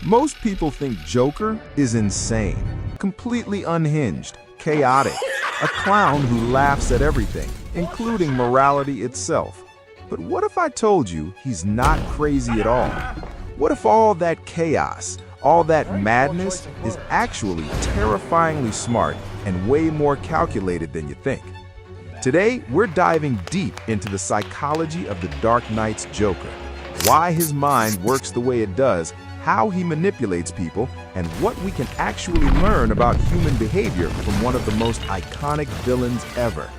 Most people think Joker is insane, completely unhinged, chaotic, a clown who laughs at everything, including morality itself. But what if I told you he's not crazy at all? What if all that chaos, all that madness is actually terrifyingly smart and way more calculated than you think? Today, we're diving deep into the psychology of the Dark Knight's Joker, why his mind works the way it does, how he manipulates people, and what we can actually learn about human behavior from one of the most iconic villains ever.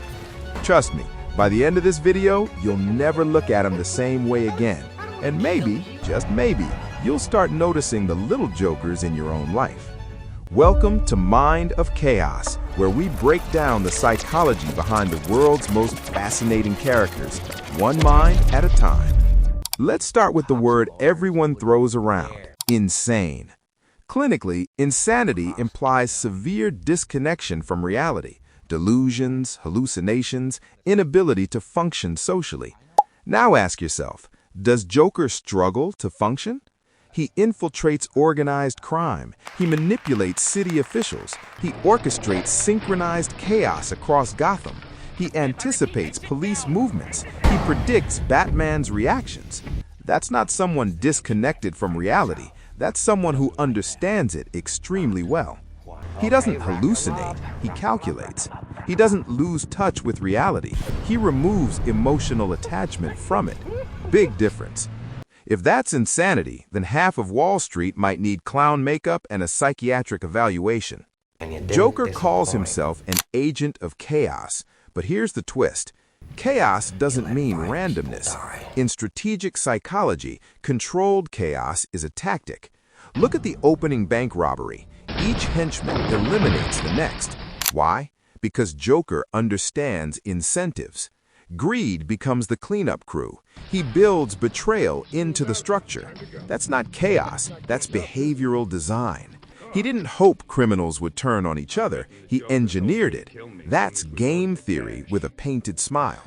Trust me, by the end of this video, you'll never look at him the same way again. And maybe, just maybe, you'll start noticing the little jokers in your own life. Welcome to Mind of Chaos, where we break down the psychology behind the world's most fascinating characters, one mind at a time. Let's start with the word everyone throws around: insane. Clinically, insanity implies severe disconnection from reality, delusions, hallucinations, inability to function socially. Now ask yourself, does Joker struggle to function? He infiltrates organized crime. He manipulates city officials. He orchestrates synchronized chaos across Gotham. He anticipates police movements. He predicts Batman's reactions. That's not someone disconnected from reality. That's someone who understands it extremely well. He doesn't hallucinate, he calculates. He doesn't lose touch with reality. He removes emotional attachment from it. Big difference. If that's insanity, then half of Wall Street might need clown makeup and a psychiatric evaluation. Joker calls himself an agent of chaos, but here's the twist. Chaos doesn't mean randomness. In strategic psychology, controlled chaos is a tactic. Look at the opening bank robbery. Each henchman eliminates the next. Why? Because Joker understands incentives. Greed becomes the cleanup crew. He builds betrayal into the structure. That's not chaos, that's behavioral design. He didn't hope criminals would turn on each other, he engineered it. That's game theory with a painted smile.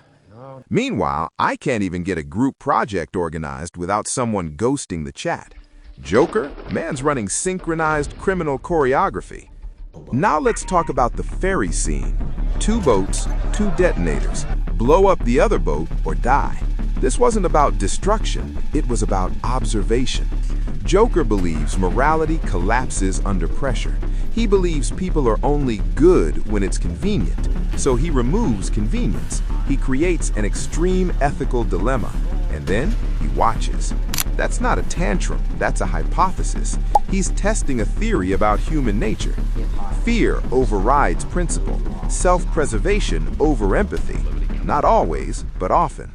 Meanwhile, I can't even get a group project organized without someone ghosting the chat. Joker, man's running synchronized criminal choreography. Now let's talk about the ferry scene. 2 boats, 2 detonators. Blow up the other boat or die. This wasn't about destruction, it was about observation. Joker believes morality collapses under pressure. He believes people are only good when it's convenient, so he removes convenience. He creates an extreme ethical dilemma, and then he watches. That's not a tantrum, that's a hypothesis. He's testing a theory about human nature. Fear overrides principle, self-preservation over empathy. Not always, but often.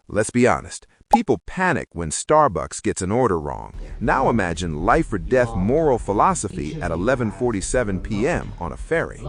Let's be honest. People panic when Starbucks gets an order wrong. Now imagine life or death moral philosophy at 11:47 p.m. on a ferry.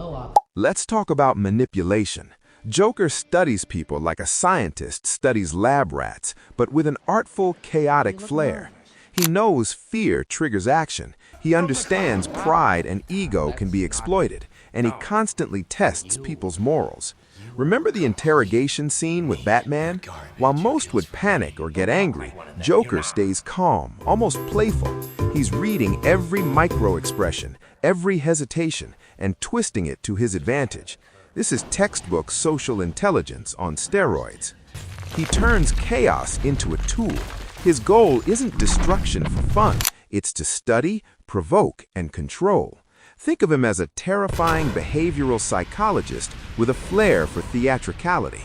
Let's talk about manipulation. Joker studies people like a scientist studies lab rats, but with an artful, chaotic flair. He knows fear triggers action. He understands pride and ego can be exploited, and he constantly tests people's morals. Remember the interrogation scene with Batman? While most would panic or get angry, Joker stays calm, almost playful. He's reading every micro-expression, every hesitation, and twisting it to his advantage. This is textbook social intelligence on steroids. He turns chaos into a tool. His goal isn't destruction for fun. It's to study, provoke, and control. Think of him as a terrifying behavioral psychologist with a flair for theatricality.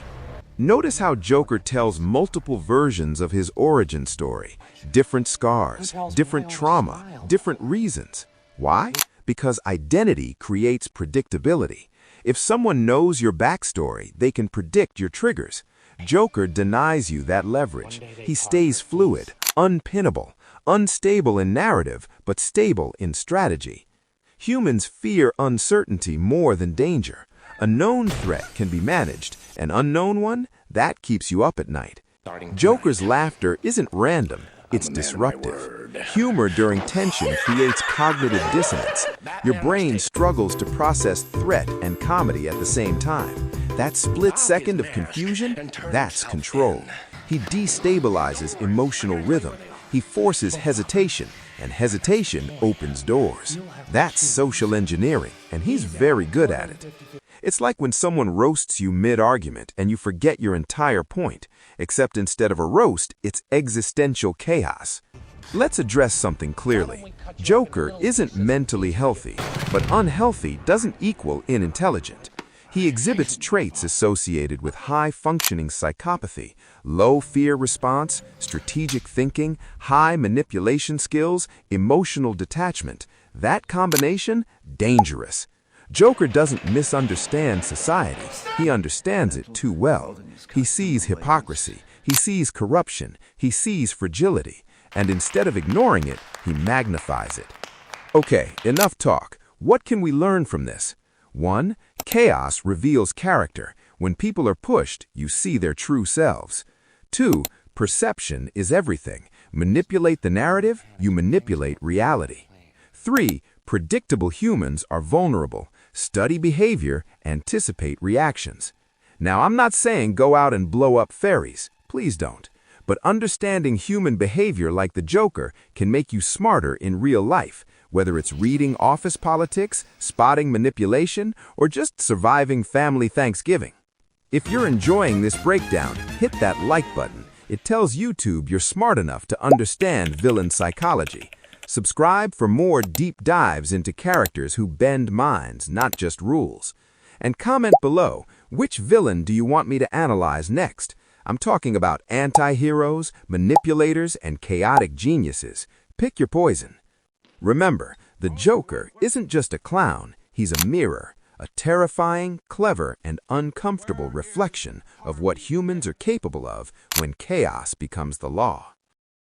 Notice how Joker tells multiple versions of his origin story. Different scars, different trauma, different reasons. Why? Because identity creates predictability. If someone knows your backstory, they can predict your triggers. Joker denies you that leverage. He stays fluid, unpinnable, unstable in narrative, but stable in strategy. Humans fear uncertainty more than danger. A known threat can be managed. An unknown one, that keeps you up at night. Joker's laughter isn't random, it's disruptive. Humor during tension creates cognitive dissonance. Your brain struggles to process threat and comedy at the same time. That split second of confusion, that's control. He destabilizes emotional rhythm. He forces hesitation. and hesitation opens doors. That's social engineering, and he's very good at it. It's like when someone roasts you mid-argument and you forget your entire point, except instead of a roast, it's existential chaos. Let's address something clearly. Joker isn't mentally healthy, but unhealthy doesn't equal unintelligent. He exhibits traits associated with high-functioning psychopathy, low fear response, strategic thinking, high manipulation skills, emotional detachment. That combination, dangerous. Joker doesn't misunderstand society. He understands it too well. He sees hypocrisy. He sees corruption. He sees fragility. And instead of ignoring it, he magnifies it. Okay, enough talk. What can we learn from this? 1. Chaos reveals character. When people are pushed, you see their true selves. 2. Perception is everything. Manipulate the narrative, you manipulate reality. 3. Predictable humans are vulnerable. Study behavior, anticipate reactions. Now, I'm not saying go out and blow up ferries. Please don't. But understanding human behavior like the Joker can make you smarter in real life, whether it's reading office politics, spotting manipulation, or just surviving family Thanksgiving. If you're enjoying this breakdown, hit that like button. It tells YouTube you're smart enough to understand villain psychology. Subscribe for more deep dives into characters who bend minds, not just rules. And comment below, which villain do you want me to analyze next? I'm talking about anti-heroes, manipulators, and chaotic geniuses. Pick your poison. Remember, the Joker isn't just a clown, he's a mirror, a terrifying, clever, and uncomfortable reflection of what humans are capable of when chaos becomes the law.